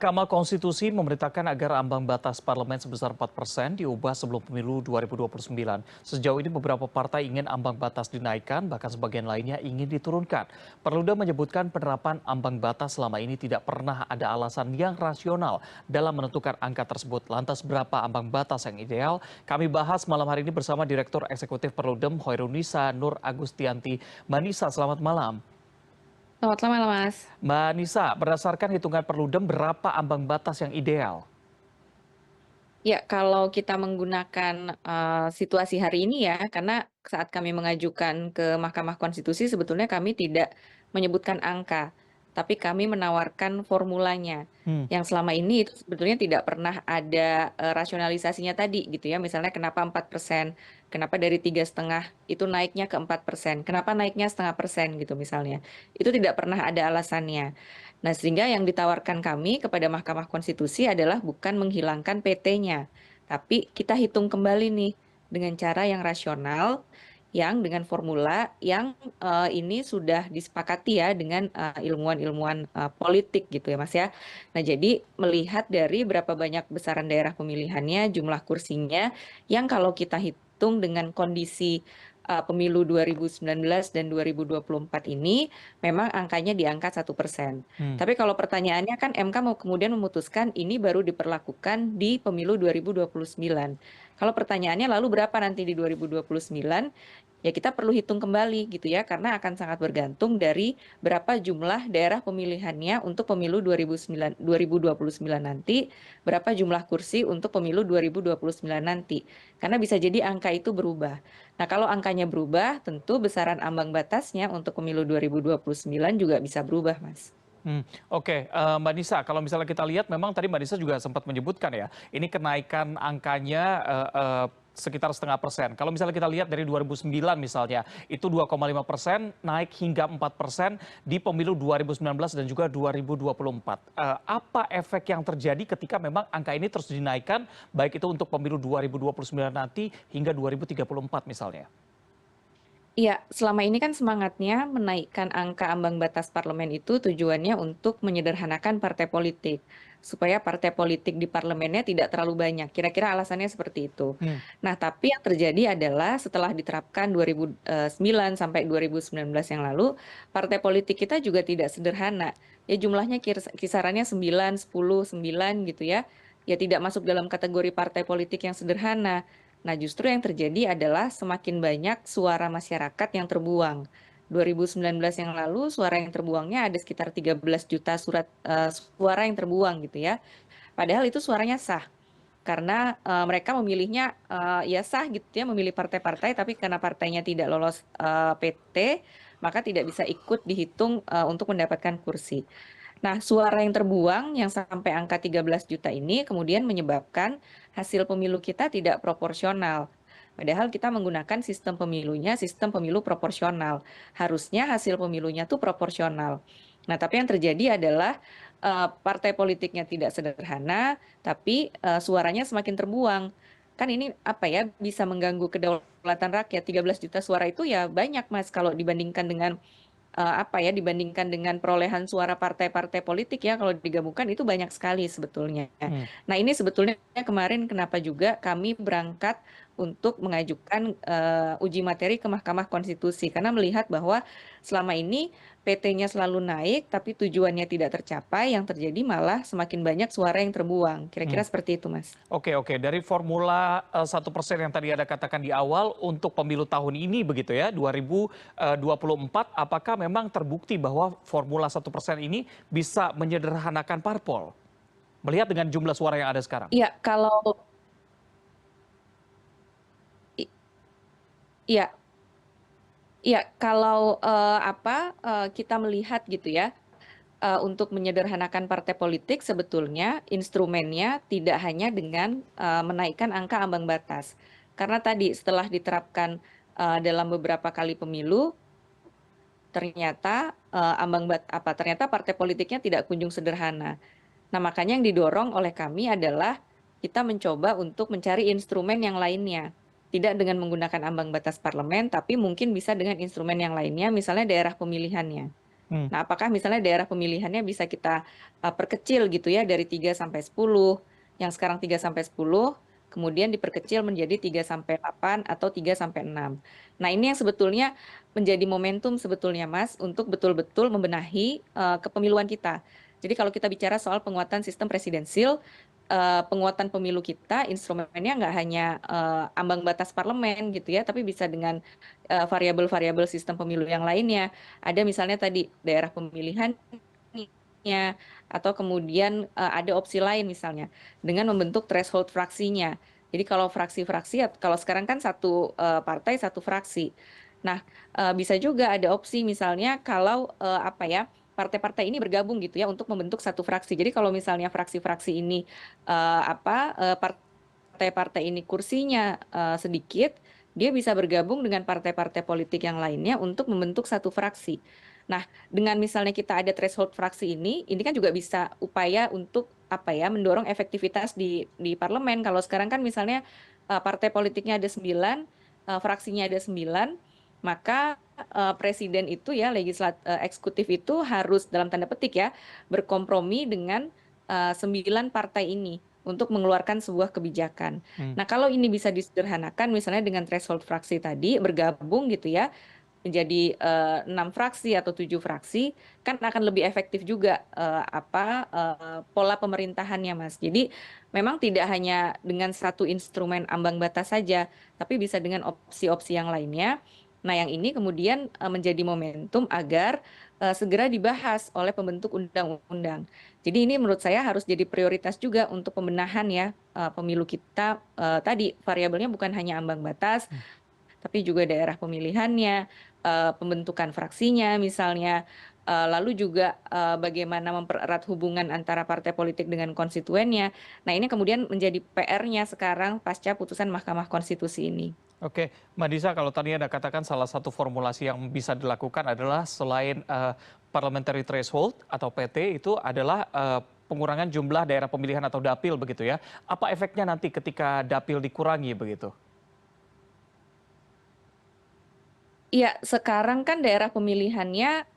Mahkamah Konstitusi memerintahkan agar ambang batas parlemen sebesar 4% diubah sebelum pemilu 2029. Sejauh ini beberapa partai ingin ambang batas dinaikkan, bahkan sebagian lainnya ingin diturunkan. Perludem menyebutkan penerapan ambang batas selama ini tidak pernah ada alasan yang rasional dalam menentukan angka tersebut. Lantas berapa ambang batas yang ideal? Kami bahas malam hari ini bersama Direktur Eksekutif Perludem Hoirunisa Nur Agustianti. Manisa, selamat malam. Selamat malam, Mas. Mbak Nisa, berdasarkan hitungan Perludem berapa ambang batas yang ideal? Ya, kalau kita menggunakan situasi hari ini ya, karena saat kami mengajukan ke Mahkamah Konstitusi sebetulnya kami tidak menyebutkan angka, tapi kami menawarkan formulanya. Hmm. Yang selama ini itu sebetulnya tidak pernah ada rasionalisasinya tadi gitu ya. Misalnya kenapa 4%, kenapa dari 3,5 itu naiknya ke 4%, kenapa naiknya 0,5% gitu misalnya. Itu tidak pernah ada alasannya. Nah, sehingga yang ditawarkan kami kepada Mahkamah Konstitusi adalah bukan menghilangkan PT-nya, tapi kita hitung kembali nih dengan cara yang rasional, yang dengan formula yang ini sudah disepakati ya dengan ilmuwan-ilmuwan politik gitu ya, Mas ya. Nah, jadi melihat dari berapa banyak besaran daerah pemilihannya, jumlah kursinya, yang kalau kita hitung dengan kondisi pemilu 2019 dan 2024 ini, memang angkanya di angka 1%. Hmm. Tapi kalau pertanyaannya kan MK mau kemudian memutuskan ini baru diperlakukan di pemilu 2029. Kalau pertanyaannya lalu berapa nanti di 2029? Ya kita perlu hitung kembali gitu ya, karena akan sangat bergantung dari berapa jumlah daerah pemilihannya untuk pemilu 2029 nanti, berapa jumlah kursi untuk pemilu 2029 nanti. Karena bisa jadi angka itu berubah. Nah, kalau angkanya berubah, tentu besaran ambang batasnya untuk pemilu 2029 juga bisa berubah, Mas. Oke, Mbak Nisa, kalau misalnya kita lihat memang tadi Mbak Nisa juga sempat menyebutkan ya, ini kenaikan angkanya sekitar 0,5%. Kalau misalnya kita lihat dari 2009 misalnya, itu 2,5% naik hingga 4% di pemilu 2019 dan juga 2024. Apa efek yang terjadi ketika memang angka ini terus dinaikkan, baik itu untuk pemilu 2029 nanti hingga 2034 misalnya? Iya, selama ini kan semangatnya menaikkan angka ambang batas parlemen itu tujuannya untuk menyederhanakan partai politik, supaya partai politik di parlemennya tidak terlalu banyak. Kira-kira alasannya seperti itu. Hmm. Nah, tapi yang terjadi adalah setelah diterapkan 2009 sampai 2019 yang lalu, partai politik kita juga tidak sederhana. Ya jumlahnya kisarannya 9, 10, 9 gitu ya. Ya tidak masuk dalam kategori partai politik yang sederhana. Nah, justru yang terjadi adalah semakin banyak suara masyarakat yang terbuang. 2019 yang lalu suara yang terbuangnya ada sekitar 13 juta suara yang terbuang gitu ya. Padahal itu suaranya sah karena mereka memilihnya ya sah gitu ya, memilih partai-partai, tapi karena partainya tidak lolos PT, maka tidak bisa ikut dihitung untuk mendapatkan kursi. Nah, suara yang terbuang yang sampai angka 13 juta ini kemudian menyebabkan hasil pemilu kita tidak proporsional. Padahal kita menggunakan sistem pemilunya, sistem pemilu proporsional. Harusnya hasil pemilunya tuh proporsional. Nah, tapi yang terjadi adalah partai politiknya tidak sederhana, tapi suaranya semakin terbuang. Kan ini apa ya, bisa mengganggu kedaulatan rakyat. 13 juta suara itu ya banyak, Mas, kalau dibandingkan dengan apa ya, dibandingkan dengan perolehan suara partai-partai politik ya, kalau digabungkan itu banyak sekali sebetulnya. Hmm. Nah, ini sebetulnya kemarin kenapa juga kami berangkat untuk mengajukan uji materi ke Mahkamah Konstitusi, karena melihat bahwa selama ini PT-nya selalu naik, tapi tujuannya tidak tercapai, yang terjadi malah semakin banyak suara yang terbuang. Hmm. Kira-kira seperti itu, Mas. Oke, oke. Dari formula 1% yang tadi Anda katakan di awal untuk pemilu tahun ini begitu ya, 2024, apakah memang terbukti bahwa formula 1% ini bisa menyederhanakan parpol? Melihat dengan jumlah suara yang ada sekarang. Iya, i- iya, iya, kalau kita melihat gitu ya, untuk menyederhanakan partai politik sebetulnya instrumennya tidak hanya dengan menaikkan angka ambang batas. Karena tadi setelah diterapkan dalam beberapa kali pemilu, ternyata ternyata partai politiknya tidak kunjung sederhana. Nah, makanya yang didorong oleh kami adalah kita mencoba untuk mencari instrumen yang lainnya. Tidak dengan menggunakan ambang batas parlemen, tapi mungkin bisa dengan instrumen yang lainnya, misalnya daerah pemilihannya. Hmm. Nah, apakah misalnya daerah pemilihannya bisa kita perkecil gitu ya dari 3 sampai 10, yang sekarang 3 sampai 10, kemudian diperkecil menjadi 3 sampai 8 atau 3 sampai 6. Nah, ini yang sebetulnya menjadi momentum sebetulnya Mas untuk betul-betul membenahi kepemiluan kita. Jadi kalau kita bicara soal penguatan sistem presidensil, penguatan pemilu kita instrumennya nggak hanya ambang batas parlemen gitu ya, tapi bisa dengan variabel-variabel sistem pemilu yang lainnya. Ada misalnya tadi daerah pemilihannya, atau kemudian ada opsi lain misalnya dengan membentuk threshold fraksinya. Jadi kalau fraksi-fraksi, kalau sekarang kan satu partai satu fraksi. Nah, bisa juga ada opsi misalnya kalau apa ya, partai-partai ini bergabung gitu ya untuk membentuk satu fraksi. Jadi kalau misalnya fraksi-fraksi ini partai-partai ini kursinya sedikit, dia bisa bergabung dengan partai-partai politik yang lainnya untuk membentuk satu fraksi. Nah, dengan misalnya kita ada threshold fraksi ini kan juga bisa upaya untuk apa ya, mendorong efektivitas di parlemen. Kalau sekarang kan misalnya partai politiknya ada 9, fraksinya ada 9, maka presiden itu ya eksekutif itu harus dalam tanda petik ya berkompromi dengan 9 partai ini untuk mengeluarkan sebuah kebijakan. Hmm. Nah, kalau ini bisa disederhanakan misalnya dengan threshold fraksi tadi bergabung gitu ya menjadi 6 fraksi atau 7 fraksi, kan akan lebih efektif juga pola pemerintahannya, Mas. Jadi memang tidak hanya dengan satu instrumen ambang batas saja, tapi bisa dengan opsi-opsi yang lainnya. Nah, yang ini kemudian menjadi momentum agar segera dibahas oleh pembentuk undang-undang. Jadi ini menurut saya harus jadi prioritas juga untuk pembenahan ya pemilu kita. Tadi variabelnya bukan hanya ambang batas, tapi juga daerah pemilihannya, pembentukan fraksinya misalnya, lalu juga bagaimana mempererat hubungan antara partai politik dengan konstituennya. Nah, ini kemudian menjadi PR-nya sekarang pasca putusan Mahkamah Konstitusi ini. Oke, Mbak Disa, kalau tadi Anda katakan salah satu formulasi yang bisa dilakukan adalah selain parliamentary threshold atau PT itu adalah pengurangan jumlah daerah pemilihan atau dapil begitu ya. Apa efeknya nanti ketika dapil dikurangi begitu? Iya, sekarang kan daerah pemilihannya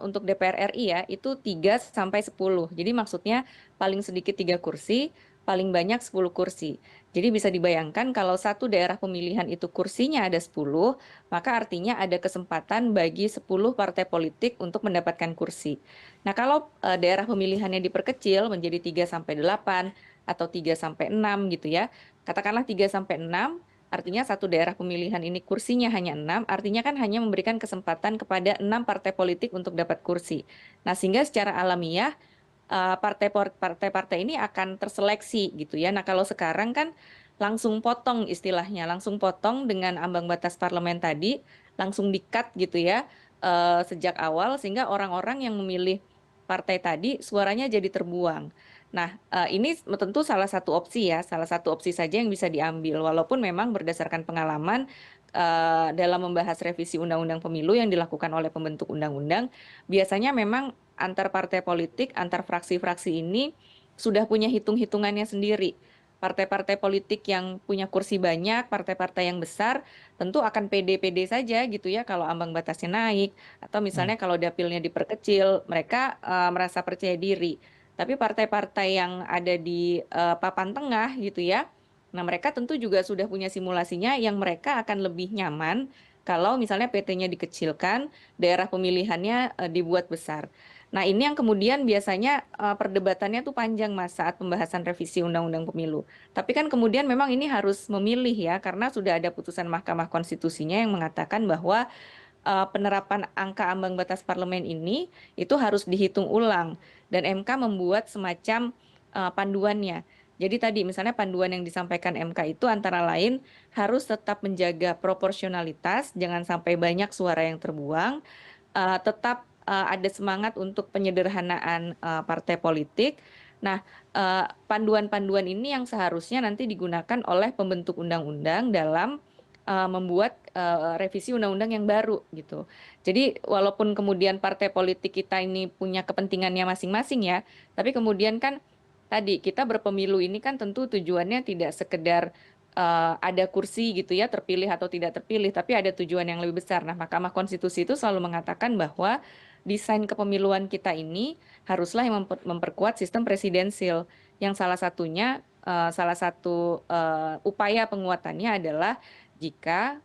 untuk DPR RI ya, itu 3 sampai 10. Jadi maksudnya paling sedikit 3 kursi, paling banyak 10 kursi. Jadi bisa dibayangkan kalau satu daerah pemilihan itu kursinya ada 10, maka artinya ada kesempatan bagi 10 partai politik untuk mendapatkan kursi. Nah, kalau daerah pemilihannya diperkecil menjadi 3 sampai 8 atau 3 sampai 6 gitu ya. Katakanlah 3 sampai 6. Artinya satu daerah pemilihan ini kursinya hanya 6, artinya kan hanya memberikan kesempatan kepada 6 partai politik untuk dapat kursi. Nah, sehingga secara alamiah partai-partai ini akan terseleksi gitu ya. Nah, kalau sekarang kan langsung potong istilahnya, langsung potong dengan ambang batas parlemen tadi, langsung di-cut gitu ya sejak awal sehingga orang-orang yang memilih partai tadi suaranya jadi terbuang. Nah, ini tentu salah satu opsi ya, salah satu opsi saja yang bisa diambil. Walaupun memang berdasarkan pengalaman dalam membahas revisi Undang-Undang Pemilu yang dilakukan oleh pembentuk undang-undang, biasanya memang antar partai politik, antar fraksi-fraksi ini sudah punya hitung-hitungannya sendiri. Partai-partai politik yang punya kursi banyak, partai-partai yang besar, tentu akan pede-pede saja gitu ya kalau ambang batasnya naik, atau Hmm. misalnya kalau dapilnya diperkecil, mereka merasa percaya diri. Tapi partai-partai yang ada di papan tengah gitu ya, nah mereka tentu juga sudah punya simulasinya yang mereka akan lebih nyaman kalau misalnya PT-nya dikecilkan, daerah pemilihannya dibuat besar. Nah, ini yang kemudian biasanya perdebatannya tuh panjang Mas saat pembahasan revisi Undang-Undang Pemilu. Tapi kan kemudian memang ini harus memilih ya karena sudah ada putusan Mahkamah Konstitusinya yang mengatakan bahwa penerapan angka ambang batas parlemen ini itu harus dihitung ulang dan MK membuat semacam panduannya. Jadi tadi misalnya panduan yang disampaikan MK itu antara lain harus tetap menjaga proporsionalitas, jangan sampai banyak suara yang terbuang, tetap ada semangat untuk penyederhanaan partai politik. Nah, panduan-panduan ini yang seharusnya nanti digunakan oleh pembentuk undang-undang dalam membuat revisi undang-undang yang baru gitu. Jadi walaupun kemudian partai politik kita ini punya kepentingannya masing-masing ya, tapi kemudian kan tadi kita berpemilu ini kan tentu tujuannya tidak sekedar ada kursi gitu ya, terpilih atau tidak terpilih, tapi ada tujuan yang lebih besar. Nah, Mahkamah Konstitusi itu selalu mengatakan bahwa desain kepemiluan kita ini haruslah yang memperkuat sistem presidensil, yang salah satunya salah satu upaya penguatannya adalah jika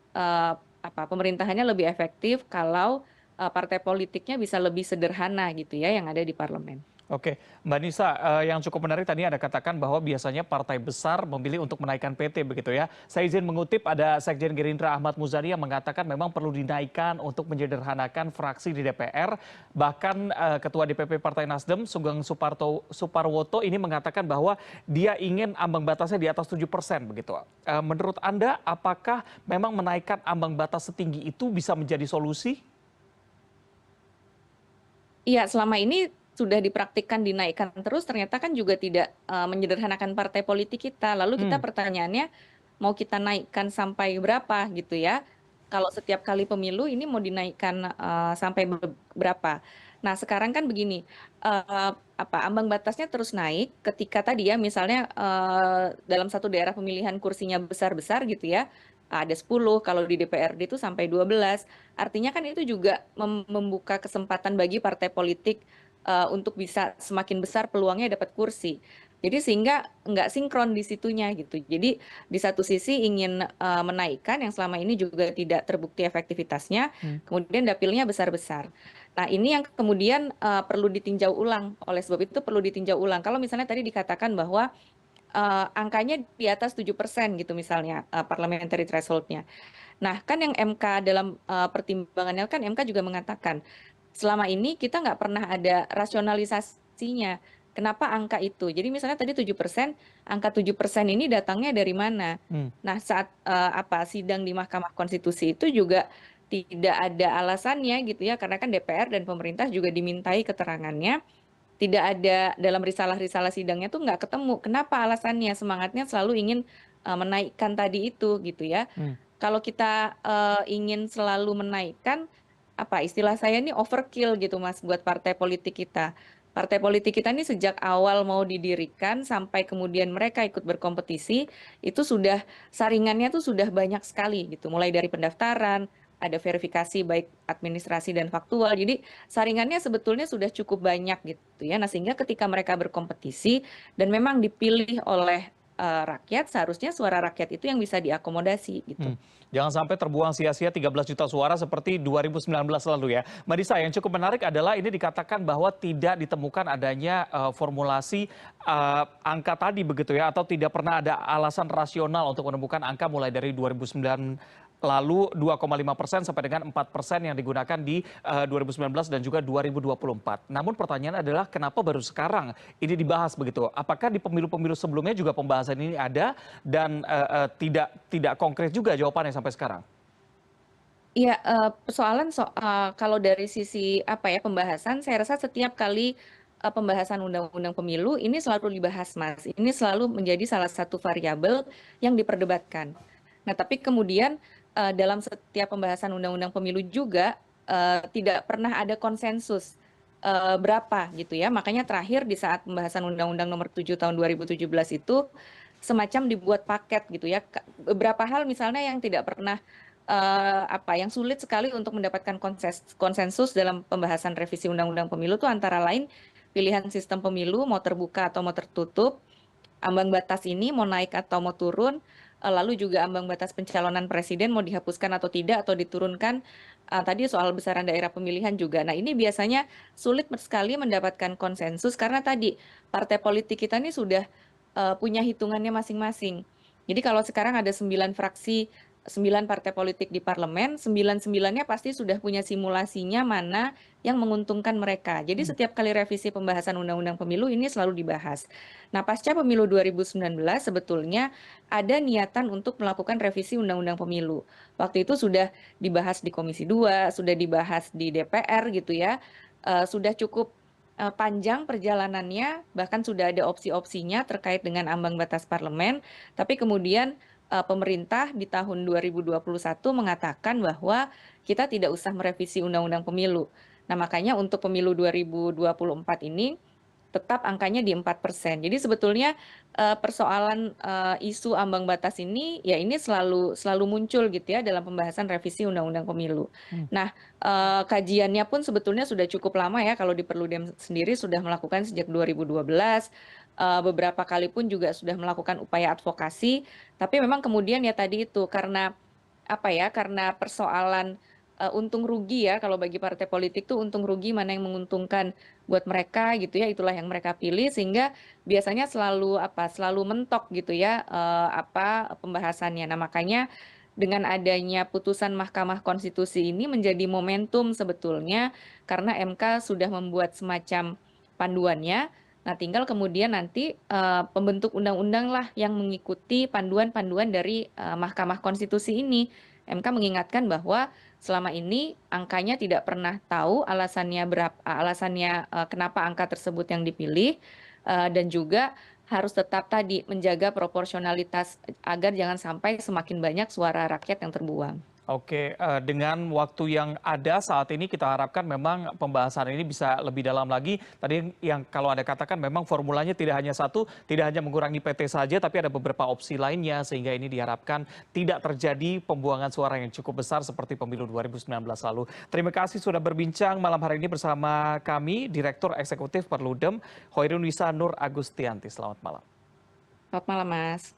pemerintahannya lebih efektif kalau partai politiknya bisa lebih sederhana gitu ya yang ada di parlemen. Oke, Mbak Nisa, yang cukup menarik tadi Anda katakan bahwa biasanya partai besar memilih untuk menaikkan PT begitu ya. Saya izin mengutip ada Sekjen Gerindra Ahmad Muzani yang mengatakan memang perlu dinaikkan untuk menyederhanakan fraksi di DPR. Bahkan Ketua DPP Partai Nasdem Sugeng Suparwoto ini mengatakan bahwa dia ingin ambang batasnya di atas 7% begitu. Menurut Anda apakah memang menaikkan ambang batas setinggi itu bisa menjadi solusi? Iya, selama ini sudah dipraktikkan dinaikkan terus, ternyata kan juga tidak menyederhanakan partai politik kita. Lalu kita pertanyaannya, mau kita naikkan sampai berapa gitu ya? Kalau setiap kali pemilu ini mau dinaikkan sampai berapa? Nah, sekarang kan begini, ambang batasnya terus naik ketika tadi ya misalnya dalam satu daerah pemilihan kursinya besar-besar gitu ya, ada 10, kalau di DPRD itu sampai 12. Artinya kan itu juga membuka kesempatan bagi partai politik untuk bisa semakin besar peluangnya dapat kursi. Jadi sehingga nggak sinkron di situnya gitu. Jadi di satu sisi ingin menaikkan yang selama ini juga tidak terbukti efektivitasnya, kemudian dapilnya besar-besar. Nah ini yang kemudian perlu ditinjau ulang. Oleh sebab itu perlu ditinjau ulang. Kalau misalnya tadi dikatakan bahwa angkanya di atas 7% gitu misalnya parliamentary threshold-nya. Nah kan yang MK dalam pertimbangannya kan MK juga mengatakan selama ini kita nggak pernah ada rasionalisasinya. Kenapa angka itu? Jadi misalnya tadi 7%, angka 7% ini datangnya dari mana? Nah saat sidang di Mahkamah Konstitusi itu juga tidak ada alasannya gitu ya, karena kan DPR dan pemerintah juga dimintai keterangannya tidak ada dalam risalah-risalah sidangnya tuh nggak ketemu. Kenapa alasannya? Semangatnya selalu ingin menaikkan tadi itu gitu ya. Kalau kita ingin selalu menaikkan, istilah saya ini overkill gitu Mas buat partai politik kita. Partai politik kita ini sejak awal mau didirikan sampai kemudian mereka ikut berkompetisi, itu sudah saringannya tuh sudah banyak sekali gitu. Mulai dari pendaftaran, ada verifikasi baik administrasi dan faktual. Jadi saringannya sebetulnya sudah cukup banyak gitu ya. Nah, sehingga ketika mereka berkompetisi dan memang dipilih oleh rakyat, seharusnya suara rakyat itu yang bisa diakomodasi gitu. Jangan sampai terbuang sia-sia 13 juta suara seperti 2019 lalu ya. Mbak Disa, yang cukup menarik adalah ini dikatakan bahwa tidak ditemukan adanya formulasi angka tadi begitu ya, atau tidak pernah ada alasan rasional untuk menemukan angka mulai dari 2009 lalu 2,5% sampai dengan 4% yang digunakan di 2019 dan juga 2024. Namun pertanyaan adalah kenapa baru sekarang ini dibahas begitu? Apakah di pemilu-pemilu sebelumnya juga pembahasan ini ada dan tidak konkret juga jawabannya sampai sekarang? Iya, persoalan kalau dari sisi pembahasan, saya rasa setiap kali pembahasan undang-undang pemilu ini selalu dibahas, Mas. Ini selalu menjadi salah satu variabel yang diperdebatkan. Nah, tapi kemudian dalam setiap pembahasan undang-undang pemilu juga tidak pernah ada konsensus berapa gitu ya. Makanya terakhir di saat pembahasan Undang-Undang Nomor 7 Tahun 2017 itu semacam dibuat paket gitu ya. Beberapa hal misalnya yang tidak pernah yang sulit sekali untuk mendapatkan konsensus dalam pembahasan revisi Undang-Undang Pemilu itu antara lain pilihan sistem pemilu mau terbuka atau mau tertutup, ambang batas ini mau naik atau mau turun, lalu juga ambang batas pencalonan presiden mau dihapuskan atau tidak atau diturunkan, tadi soal besaran daerah pemilihan juga. Nah ini biasanya sulit sekali mendapatkan konsensus karena tadi partai politik kita ini sudah punya hitungannya masing-masing. Jadi kalau sekarang ada 9 fraksi, 9 partai politik di parlemen, 9-9-nya pasti sudah punya simulasinya mana yang menguntungkan mereka. Jadi setiap kali revisi pembahasan Undang-Undang Pemilu ini selalu dibahas. Nah, pasca pemilu 2019 sebetulnya ada niatan untuk melakukan revisi Undang-Undang Pemilu. Waktu itu sudah dibahas di Komisi 2, sudah dibahas di DPR gitu ya. Sudah cukup panjang perjalanannya, bahkan sudah ada opsi-opsinya terkait dengan ambang batas parlemen, tapi kemudian pemerintah di tahun 2021 mengatakan bahwa kita tidak usah merevisi Undang-Undang Pemilu. Nah, makanya untuk pemilu 2024 ini tetap angkanya di 4%. Jadi sebetulnya persoalan isu ambang batas ini ya ini selalu muncul gitu ya dalam pembahasan revisi Undang-Undang Pemilu. Hmm. Nah, kajiannya pun sebetulnya sudah cukup lama ya kalau di Perludem sendiri sudah melakukan sejak 2012, beberapa kali pun juga sudah melakukan upaya advokasi, tapi memang kemudian ya tadi itu karena apa ya, karena persoalan untung rugi ya, kalau bagi partai politik tuh untung rugi mana yang menguntungkan buat mereka gitu ya, itulah yang mereka pilih sehingga biasanya selalu mentok gitu ya, pembahasannya. Nah, makanya dengan adanya putusan Mahkamah Konstitusi ini menjadi momentum sebetulnya karena MK sudah membuat semacam panduannya. Nah, tinggal kemudian nanti pembentuk undang-undang lah yang mengikuti panduan-panduan dari Mahkamah Konstitusi ini. MK mengingatkan bahwa selama ini angkanya tidak pernah tahu alasannya kenapa angka tersebut yang dipilih, dan juga harus tetap tadi menjaga proporsionalitas agar jangan sampai semakin banyak suara rakyat yang terbuang. Oke, dengan waktu yang ada saat ini kita harapkan memang pembahasan ini bisa lebih dalam lagi. Tadi yang kalau Anda katakan memang formulanya tidak hanya satu, tidak hanya mengurangi PT saja, tapi ada beberapa opsi lainnya sehingga ini diharapkan tidak terjadi pembuangan suara yang cukup besar seperti pemilu 2019 lalu. Terima kasih sudah berbincang malam hari ini bersama kami, Direktur Eksekutif Perludem, Hoirunisa Nur Agustianti. Selamat malam. Selamat malam, Mas.